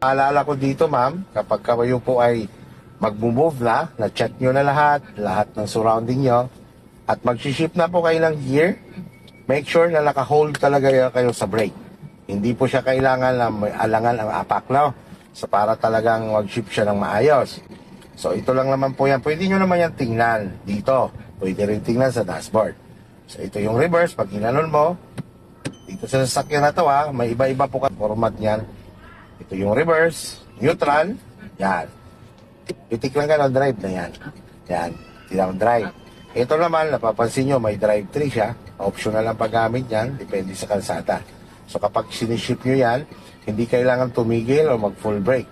Paalala ko dito, ma'am, kapag kayo po ay mag-move na-check nyo na lahat ng surrounding nyo, at mag-ship na po kayo ng gear, make sure na naka-hold talaga kayo sa brake. Hindi po siya kailangan na may alangan ang apak, no? So, para talagang mag-ship siya ng maayos. So, ito lang naman po yan. Pwede nyo naman yan tingnan dito. Pwede rin tingnan sa dashboard. So, ito yung reverse. Pag ginanon mo, dito sa sasakyan na to, may iba-iba po format niyan. Ito yung reverse, neutral, yan. Pitik lang ka, drive na yan. Yan, tinang drive. Ito naman, napapansin nyo, may drive 3 siya. Optional ang paggamit yan, depende sa kalsada. So kapag siniship nyo yan, hindi kailangan tumigil o mag-full brake.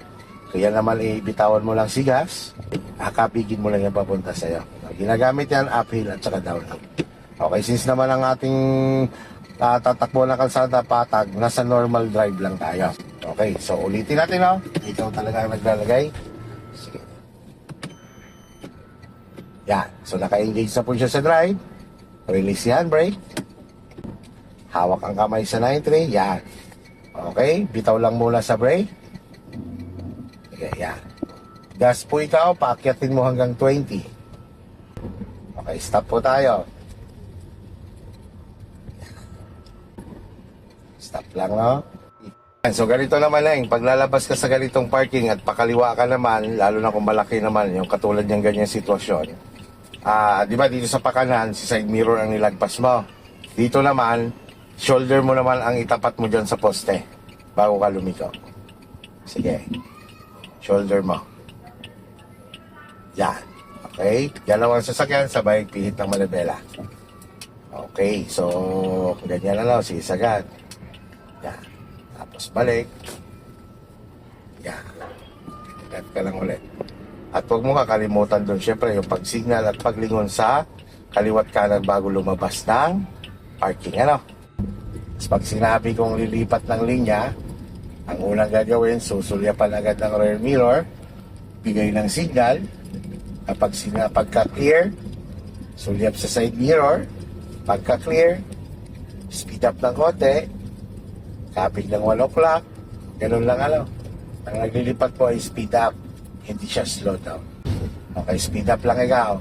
Kaya naman, bitawan mo lang si gas, kakapigin mo lang yung papunta sa'yo. Ginagamit yan, uphill at saka downhill. Okay, since naman ang ating tatakbo na kalsada patag, nasa normal drive lang tayo. Okay, so ulitin natin, no? Ikaw talaga ang naglalagay. Sige. Yan. So naka-engage na po siya sa drive. Release yan, brake. Hawak ang kamay sa 9-3. Yan. Okay, bitaw lang muna sa brake. Okay, yan. Gas po ikaw, paakyatin mo hanggang 20. Okay, stop po tayo. Stop lang, no? So, ganito naman lang. Paglalabas ka sa ganitong parking at pakaliwa ka naman, lalo na kung malaki naman, yung katulad niyang ganyan sitwasyon. Di ba dito sa pakanan, si side mirror ang nilagpas mo. Dito naman, shoulder mo naman ang itapat mo dyan sa poste bago ka lumiko. Sige. Shoulder mo. Yan. Okay? Dalawang sasakyan, sabay pihit ng manibela. Okay. So, ganyan na lang. Sige, sagad. Yan. Tapos balik. Yan. Cut ka lang ulit. At huwag mo kakalimutan doon, syempre, yung pag-signal at paglingon sa kaliwat kanan bago lumabas ng parking. Ano? Tapos pag sinabi kong lilipat ng linya, ang unang gagawin, susulyapan agad ng rear mirror, bigay ng signal, kapag pagka-clear, sulyap sa side mirror, pagka-clear, speed up ng konti, kapit ng 1 o'clock, ganun lang ano. Ang naglilipat po ay speed up, hindi siya slow down. Okay, speed up lang ikaw.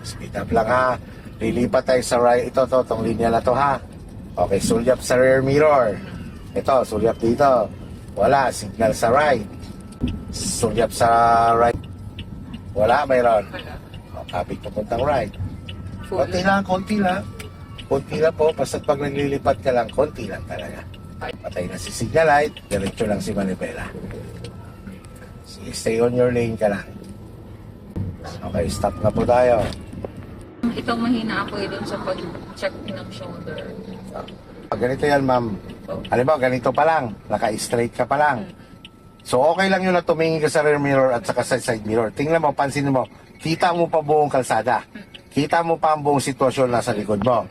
Speed up lang ha. Lilipat tayo sa right. Itong linya na to ha. Okay, sulyap sa rear mirror. Ito, sulyap dito. Wala, signal sa right. Sulyap sa right. Wala, mayroon. O, kapit papuntang right. Konti lang. Konti lang po. Basta pag naglilipat ka lang, konti lang talaga. Patay na si signal light, diretso lang si manibela. Sige, stay on your lane ka lang. Okay, stop na po tayo. Itong mahina ako doon sa pag-check ng shoulder. Pag ganito yan, ma'am. Halimbawa, ganito pa lang. Naka-straight ka pa lang. So, okay lang yun na tumingin ka sa rear mirror at saka sa side mirror. Tingnan mo, pansinin mo. Kita mo pa buong kalsada. Kita mo pa ang buong sitwasyon nasa likod mo.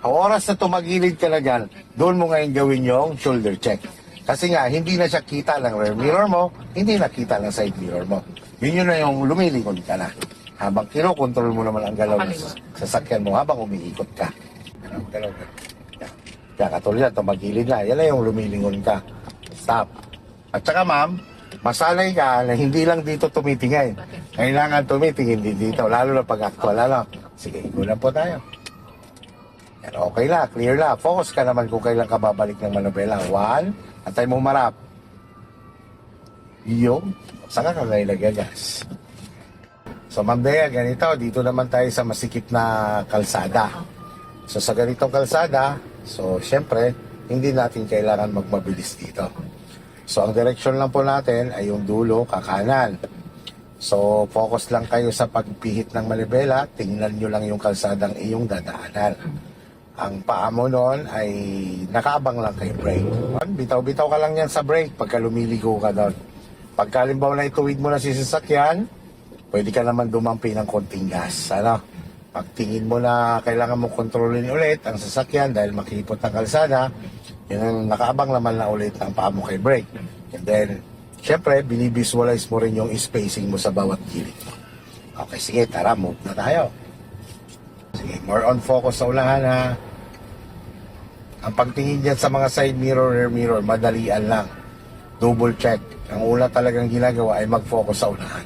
Ang oras na tumagilid ka na dyan, doon mo ngayon gawin yung shoulder check. Kasi nga, hindi na siya kita ng rear mirror mo, hindi na kita ng side mirror mo. Yun na yung lumilingon ka na. Habang kinokontrol mo naman ang galaw ng sasakyan mo habang umiikot ka. Galaw. Kaya katulad yan, tumagilid na. Yan na yung lumilingon ka. Stop. At saka ma'am, masanay ka na hindi lang dito tumitingin. Kailangan tumitingin din dito, lalo na pag-actual. Sige, igulan po tayo. Yan, okay la, clear la. Focus ka naman kung kailan ka babalik ng manobela. 1, antay mo marap. Yung, saka ka ngayon nagagas. So ma'am Dea, ganito, dito naman tayo sa masikip na kalsada. So sa ganitong kalsada, so syempre, hindi natin kailangan magmabilis dito. So ang direksyon lang po natin ay yung dulo, kakanan. So focus lang kayo sa pagpihit ng manibela, tingnan nyo lang yung kalsadang iyong dadaanan. Ang paa mo noon ay nakaabang lang kay brake. Bitaw-bitaw ka lang yan sa brake pagka lumiligo ka doon. Pagka halimbawa na ituwid mo na si sasakyan, pwede ka naman dumampi ng konting gas. Pagtingin mo na kailangan mo kontrolin ulit ang sasakyan dahil makipot ng kalsada, yun ang nakaabang naman na ulit ang paa mo kay brake. And then, syempre, binivisualize mo rin yung spacing mo sa bawat gilid. Okay, sige, tara, move na tayo. Sige, more on focus sa unahan ha. Ang pagtingin dyan sa mga side mirror, rear mirror, madalian lang. Double check. ang una talagang ginagawa ay mag-focus sa unahan.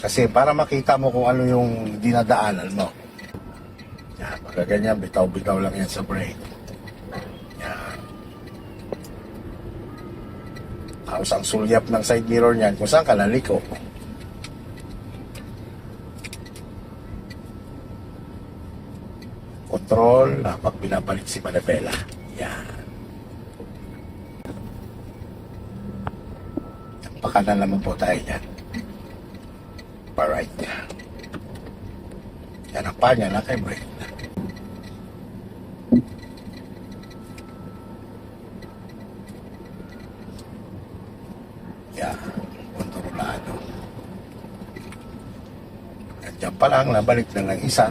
Kasi para makita mo kung ano yung dinadaanan mo. Yan, pagka ganyan, bitaw-bitaw lang yan sa brake. Yan. Tapos ang sulyap ng side mirror niyan kung saan ka naliko. Control, pag binabalik si Manabela. Yan. Pakanan naman po tayo yan. Pa-right niya. Yan ang pa niya, naka-brake na. Yan. Kontrolado. At dyan pa lang, nabalik na ng isa.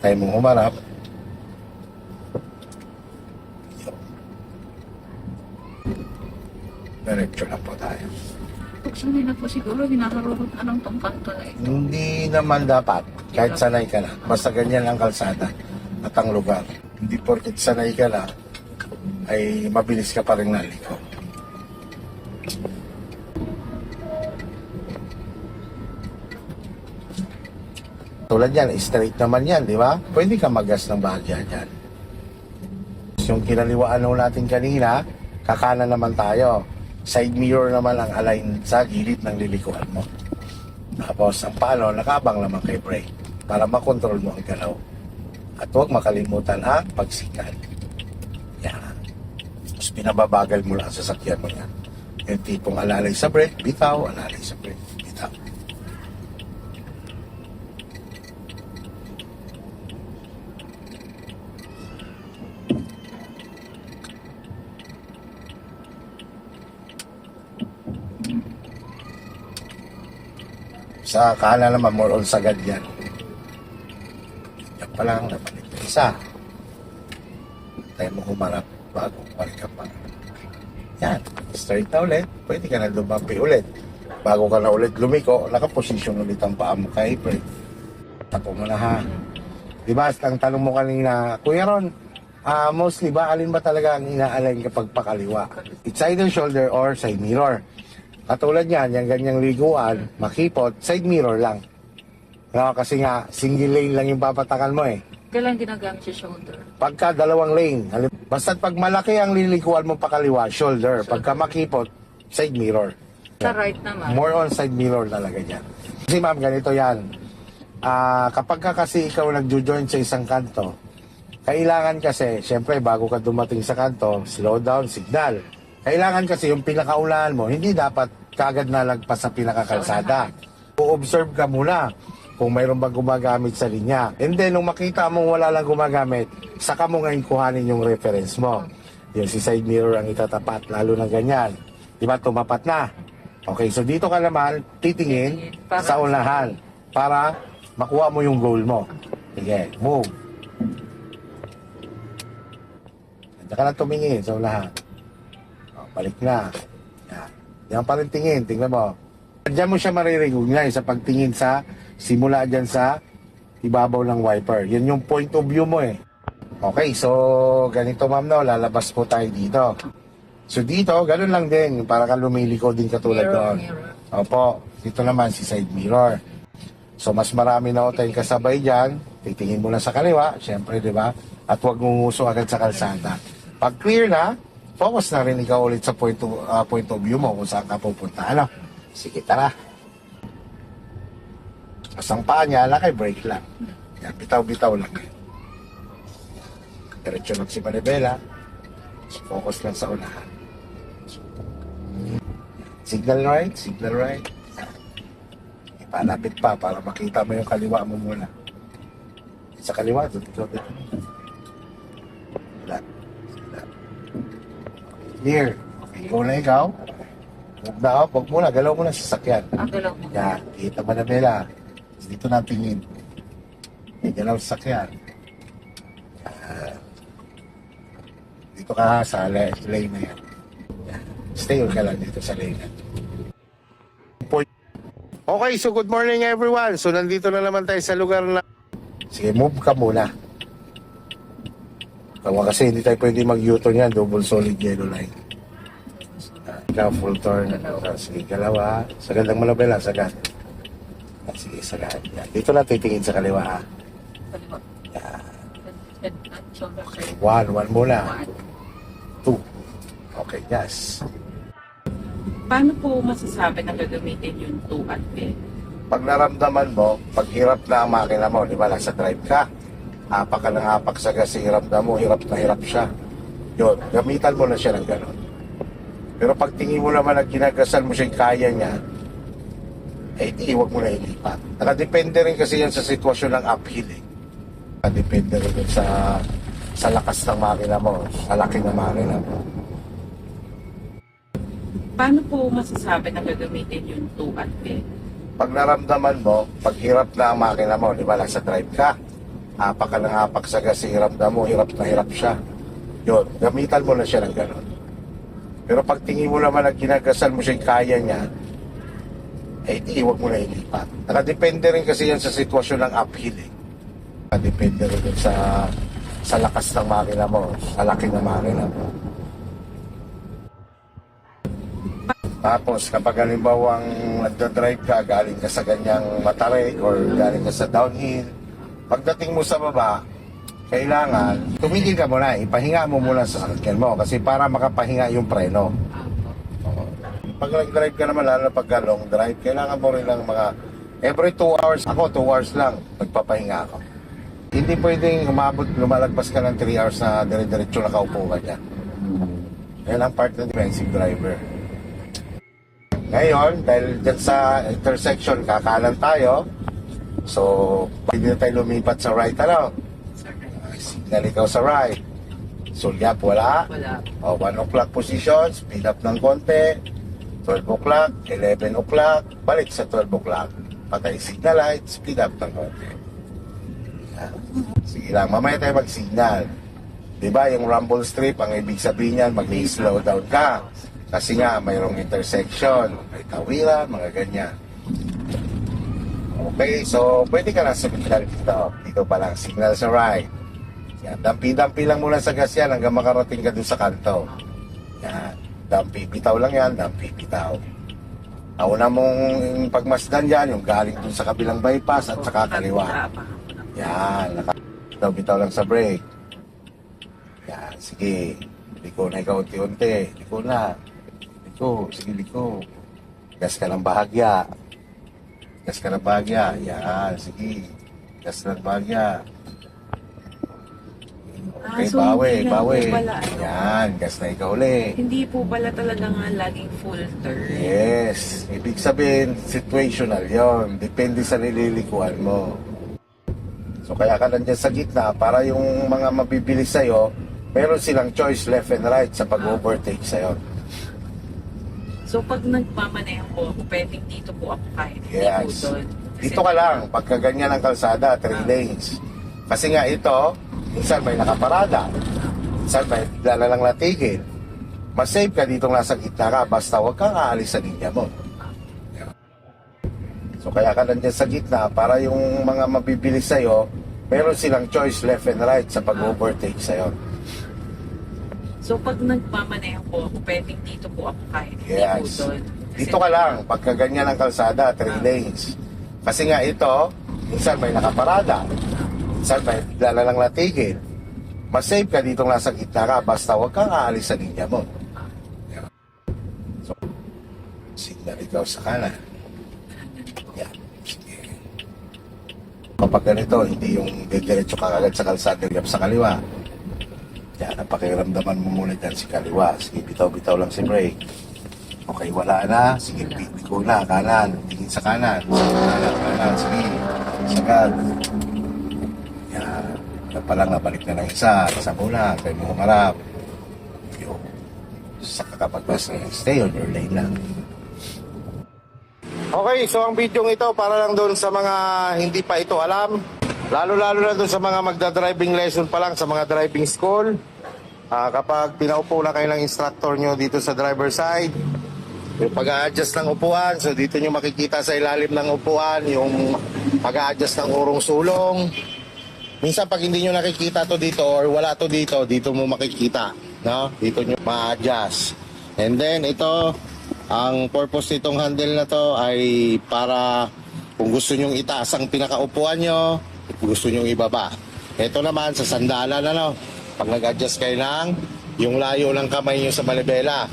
Tayo mong humarap. Diretso na po tayo. Pag sanay na po siguro, hinaharurot anong tong kanto na ito. Hindi naman dapat, kahit sanay ka na. Basta ganyan ang kalsada at ang lugar. Hindi porket sanay ka na, ay mabilis ka pa rin naliko. Tulad yan, straight naman yan, di ba? Pwede ka magas ng bahagya dyan. Yung kinaliwaan natin kanina, kakanan naman tayo. Side mirror naman ang align sa gilid ng lilikuan mo. Tapos ang paano, nakabang naman kay brake para makontrol mo ang galaw. At huwag makalimutan ang pagsikan. Yan. Tapos pinababagal mo lang sa sasakyan mo yan. Yung tipong alalay sa brake, bitaw, alalay sa brake, bitaw. Sa kanan naman, more on sagad yan. Yan pa lang, nabalik na isa. Tayo mo humarap bago balik ka pa. Yan, straight na ulit. Pwede ka na dumampi ulit. Bago ka na ulit lumiko, nakaposisyon ulit ang paa mo kay brake. Tapo mo na ha. Diba, ang tanong mo kanina, Kuya Ron, mostly ba, alin ba talaga ang ina-align kapag pakaliwa? It's either shoulder or side mirror. Katulad yan, yung ganyang liguan, makipot, side mirror lang. No, kasi nga, single lane lang yung papatakan mo eh. Kailan ginagamit sa shoulder? Pagka dalawang lane, basta't pag malaki ang lilikuan mo pakaliwa, shoulder. Pagka makipot, side mirror. Sa right naman. More on side mirror talaga dyan. Kasi ma'am, ganito yan. Kapag ka kasi ikaw nagjo-join sa isang kanto, kailangan kasi, syempre, bago ka dumating sa kanto, slow down, signal. Kailangan kasi yung pinakaunahan mo, hindi dapat kagad na lagpas sa pinakakalsada. O-observe ka muna kung mayroon bang gumagamit sa linya. And then, nung makita mong wala lang gumagamit, saka mo ngayon kuhanin yung reference mo. Yung si side mirror ang itatapat, lalo na ganyan. Diba, tumapat na. Okay, so dito ka naman, titingin sa unahan para makuha mo yung goal mo. Sige, move. Diyan ka na tumingin sa unahan. Balik na. Yan. Yan pa rin tingin. Tingnan mo. Diyan mo siya marirecognize sa pagtingin sa simula dyan sa ibabaw ng wiper. Yan yung point of view mo eh. Okay, so ganito ma'am no, lalabas po tayo dito. So dito, ganun lang din. Para ka lumiliko din katulad doon. Opo, dito naman si side mirror. So mas marami na tayong kasabay dyan. Titingin mo na sa kaliwa, syempre di ba? At huwag nguso agad sa kalsada. Pag clear na, focus na rin ikaw ulit sa point of view mo kung saan ka pupunta. Ano? Sige, tara. Asang paa niya, naka-brake lang. Yan, bitaw-bitaw lang. Diretso lang si Manibela. Focus lang sa unahan. Signal right, signal right. Ipalapit pa para makita mo yung kaliwa mo muna. Sa kaliwa, dito. Clear. Okay, go na ikaw. Huwag na ako. Huwag muna. Galaw mo na sa sakyan. Galaw mo. Yan. Kita mo na Bella. Dito na tingin. Galaw sa sakyan. Dito ka sa lane na yan. Yan. Stay ka lang dito sa lane na. Okay, so good morning everyone. So nandito na naman tayo sa lugar na... Sige, move ka muna. Kasi hindi tayo pwede mag-U-turn yan, double solid yellow line. Ikaw, full turn. Sige, kalawa. Sagad lang malabela, sagad. Sige, sagad. Yan. Dito na titingin sa kaliwa, ha? Kaliwa. Yan. Head at shoulder side. One muna. One. Two. Okay, yes. Paano po masasabi na gagamitin yung 2 at 10? Pag naramdaman mo, pag hirap na ang makina mo, di ba, nasa drive ka, apak ka ng apak sa gas, hiram mo, hirap na hirap siya. Yun, gamitan mo na siya ng gano'n. Pero pag tingin mo naman na ginagasan mo siya, kaya niya, eh di, huwag mo na ilipat. Nakadepende rin kasi yan sa sitwasyon ng uphill eh. Nakadepende rin yun sa lakas ng makina mo, sa laki ng makina mo. Paano po masasabi na gagamitin yung 2 at 10? Pag naramdaman mo, pag hirap na ang makina mo, di ba, nasa drive ka, apak ka ng apak sa gas, hiram mo, hirap na hirap siya. Yun, gamitan mo na siya ng gano'n. Pero pag tingin mo naman na ginagasan mo siya, kaya niya, eh di, huwag mo na ilipat. Nakadepende rin kasi yan sa sitwasyon ng uphill eh. Nakadepende rin yun sa lakas ng makina mo, sa laki ng makina mo. Tapos kapag halimbawang nagdadrive ka, galing ka sa ganyang matarik or galing ka sa downhill, pagdating mo sa baba, kailangan tumigil ka muna, ipahinga mo muna sa sasakyan mo kasi para makapahinga yung preno. Pag nag-drive ka naman, lalo na pagka long drive, kailangan mo rin lang mga every 2 hours, ako 2 hours lang, magpapahinga ako. Hindi pwedeng umabot, lumalagpas ka ng 3 hours na dire-diretso nakaupo ka dyan. Yan ang part ng defensive driver. Ngayon, dahil dyan sa intersection, kakanan tayo. So, pwede na tayo lumipat sa right, ano? Signal ikaw sa right. Sulyap, wala. Wala. O, 1 o'clock position, speed up ng konti. 12 o'clock, 11 o'clock, balik sa 12 o'clock. Patay signal light, speed up ng konti. Yan. Sige lang, mamaya tayo mag-signal. Diba, yung rumble strip, ang ibig sabihin yan, mag-slow down ka. Kasi nga, mayroong intersection, may tawiran, mga ganyan. Okay, so pwede ka na sumignal dito. Dito pa lang, signal sa right. Yan, dampi-dampi lang muna sa gas yan hanggang makarating ka dun sa kanto. Yan, dampi, bitaw lang yan, dampi, bitaw. Nauna mong pagmasdan dyan, yung galing dun sa kabilang bypass at saka kaliwa. Yan, bitaw lang sa brake. Yan, sige. Liko na ikaw unti-unti. Liko na. Liko, sige liko. Gas ka ng bahagya. Gas ka ng bahagya. Yan, sige. Gas ng bahagya. Okay, so bawi, hindi lang bawi. po pala, ano? Yan, gas na ikaw ulit. Hindi po pala talaga nga laging full turn. Yes. Ibig sabihin, situational yon. Depende sa nililikuan mo. So kaya ka nandiyan sa gitna para yung mga mabibilis sa'yo, meron silang choice left and right sa pag-overtake sa'yo. So pag nagmamaneho po ako, pwedeng dito po ako kahit hindi po Yes. doon. Kasi- Dito ka lang, pagka ganyan ang kalsada, 3 lanes. Kasi nga ito, minsan may nakaparada. Minsan may bigla na lang natigil. Mas safe ka dito nasa gitna ka, basta huwag kang aalis sa linya mo. So kaya ka nandiyan sa gitna para yung mga mabibilis sa'yo, meron silang choice left and right sa pag-overtake sa'yo. So pag nagmamaneho po ako, pwedeng dito po ako kahit hindi po Yes. doon. Kasi- Dito ka lang, pagka ganyan ang kalsada, 3 lanes. Kasi nga ito, minsan may nakaparada. Minsan may bigla na lang natigil. Mas safe ka dito nasa gitna ka, basta huwag kang aalis sa linya mo. So, signal ikaw sa kanan. Yan. Sige. Kapag ganito, hindi yung diretso ka agad sa kalsada, yung sa kaliwa. Yan, ang pakiramdaman mo muna dyan si kaliwa. Sige, bitaw-bitaw lang si brake. Okay, wala na. Sige, ko na, kanan. Tingin sa kanan. Kanan. Sige, sagad. Yan. Yan pa lang, nabalik na ng isa. Isa muna, kayo mo humarap. Yung, sa kakapagpas na stay on your lane lang. Okay, so ang video ito para lang doon sa mga hindi pa ito alam. Lalo-lalo na doon sa mga magdadriving lesson pa lang sa mga driving school. Kapag pinaupo na kayo ng instructor nyo dito sa driver side, yung pag-a-adjust ng upuan, so dito nyo makikita sa ilalim ng upuan yung pag-a-adjust ng urong sulong. Minsan pag hindi nyo nakikita to dito or wala to dito, dito mo makikita, no? Dito nyo ma-adjust. And then ito, ang purpose nitong handle na to ay para kung gusto nyong itaas ang pinakaupuan nyo, kung gusto nyong ibaba. Ito naman sa sandalan, ano, pag nag-adjust kayo ng yung layo ng kamay nyo sa manibela.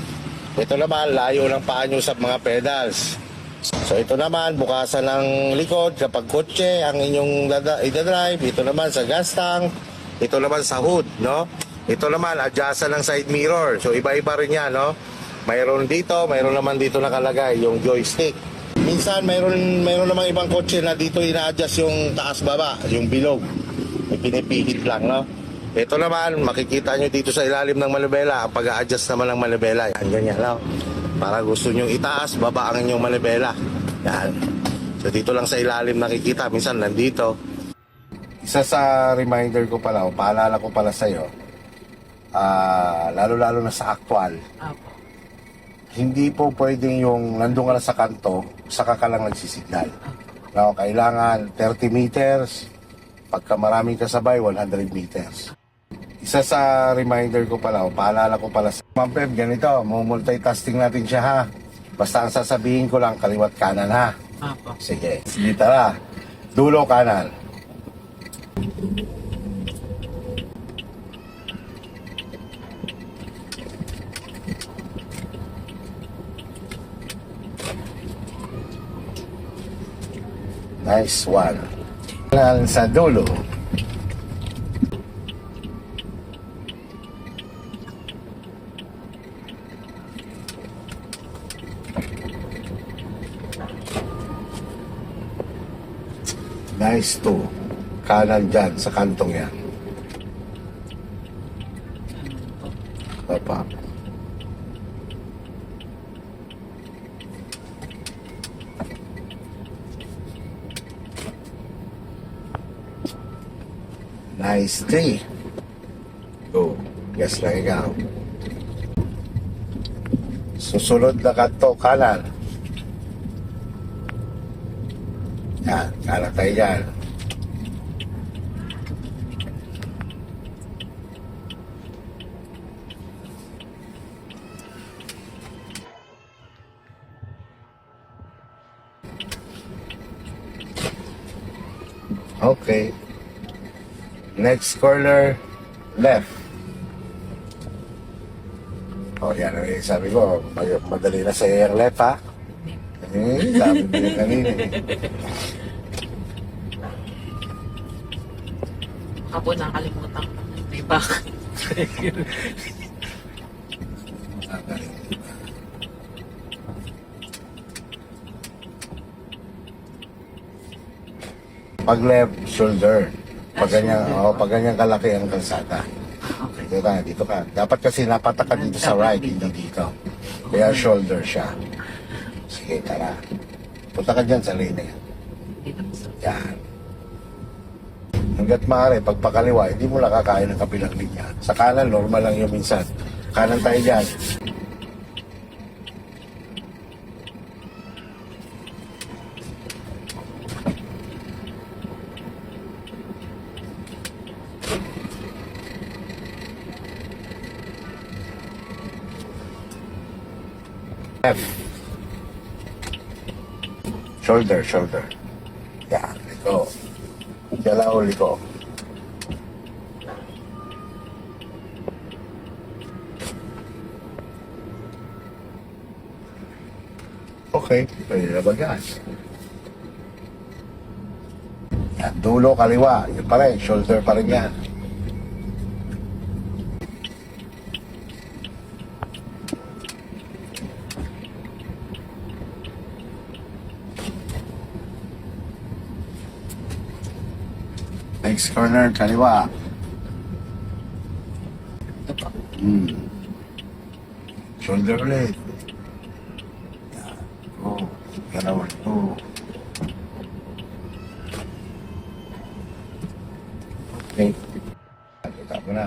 Ito naman, layo ng paa nyo sa mga pedals. So ito naman, bukasan ng likod kapag kotse ang inyong idadrive. Ito naman sa gas tank. Ito naman sa hood, no? Ito naman, adjustan ng side mirror. So iba-iba rin yan, no? Mayroon dito, mayroon naman dito nakalagay yung joystick. Minsan mayroon namang ibang kotse na dito ina-adjust yung taas-baba, yung bilog. May pinipihit lang, no? Ito naman, makikita nyo dito sa ilalim ng manibela, ang pag-a-adjust naman ng manibela. Yan, ganyan, no? Para gusto nyo itaas, baba ang inyong manibela. Yan. So dito lang sa ilalim nakikita, minsan nandito. Isa sa reminder ko pala, o paalala ko pala sa'yo, lalo-lalo na sa actual, Apo. hindi po pwedeng yung nandun ka na sa kanto, saka ka lang nagsisignal. No, kailangan 30 meters, pagka maraming kasabay, 100 meters. Isa sa reminder ko pala, o paalala ko pala sa Ma'am Peb, ganito, multitasking natin siya ha. Basta ang sasabihin ko lang, kaliwat kanan ha. Apo. Sige, sige tara. Dulo kanan. Nice one. Kanan sa dulo. Nice two. Kanan dyan sa kantong yan. Papa. Nice three. Go. Yes na ikaw. Susunod na kanto kanan. Yan. Kanan tayo dyan. Okay. Next corner, left. Oh, yan ang sabi ko. Madali na sa'yo yung left, ha? Sabi ko yung kanina. Baka po nakalimutan ko. May back. Pag left, shoulder. Pag ganyan kalaki ang kalsada. Dito ka. Dapat kasi napatak ka dito sa right, hindi dito. Kaya shoulder siya. Sige, tara. Punta ka dyan sa lane na yan. Dito po sa Yan. Hanggat maaari, pag pakaliwa, hindi mo nakakain ng kabilang linya. Sa kanan, normal lang yung minsan. Kanan tayo dyan. Left. Shoulder, shoulder. Yan, liko. Galaw, liko. Okay, pwede na bagas. Yan, dulo, kaliwa. Yun pa rin, shoulder pa rin yan. Next corner, kaliwa. ito po. Shoulder ulit. Yan. Oh, galaw, oh. Okay. Kita ko na.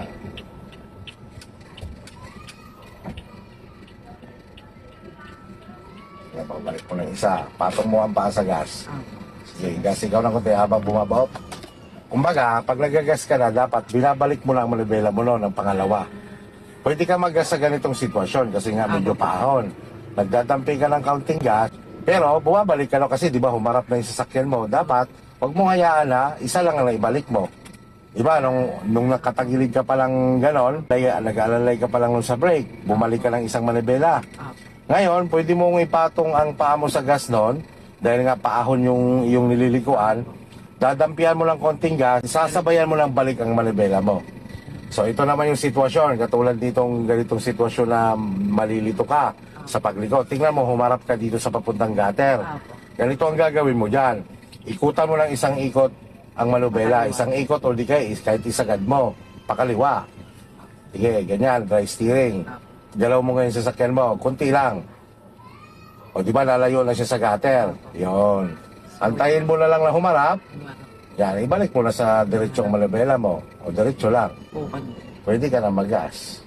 Yan, pagbalik mo ng isa. Patong mo ang paa sa gas. Sige, gas ikaw ng konti habang bumabot. Kumbaga, pag nagagas ka na, dapat binabalik mo lang ang manibela mo no, ng pangalawa. Pwede ka mag-gas sa ganitong sitwasyon kasi nga medyo pahon. Nagdadampi ka ng kaunting gas, pero bumabalik ka na kasi di ba humarap na yung sasakyan mo. Dapat, wag mo hayaan na, isa lang ang naibalik mo. Diba, nung nakatagilid ka pa lang ganon, nag-aalalay ka pa lang nun sa brake, bumalik ka ng isang manibela. Ngayon, pwede mong ipatong ang paa mo sa gas noon, dahil nga paahon yung nililikuan, dadampihan mo lang konting gas, sasabayan mo lang balik ang manibela mo. So ito naman yung sitwasyon, katulad ditong ganitong sitwasyon na malilito ka sa pagliko. Tingnan mo, humarap ka dito sa papuntang gutter. Ganito ang gagawin mo dyan. Ikutan mo lang isang ikot ang manubela, isang ikot o di kaya kahit isagad mo, pakaliwa. Sige, ganyan, dry steering. Galaw mo ngayon sa sasakyan mo, kunti lang. O di ba lalayo na siya sa gutter? Yun. Antayin mo na lang na humarap. Yan, ibalik mo na sa diretsong manubela mo. O diretso lang. Pwede ka na mag-gas.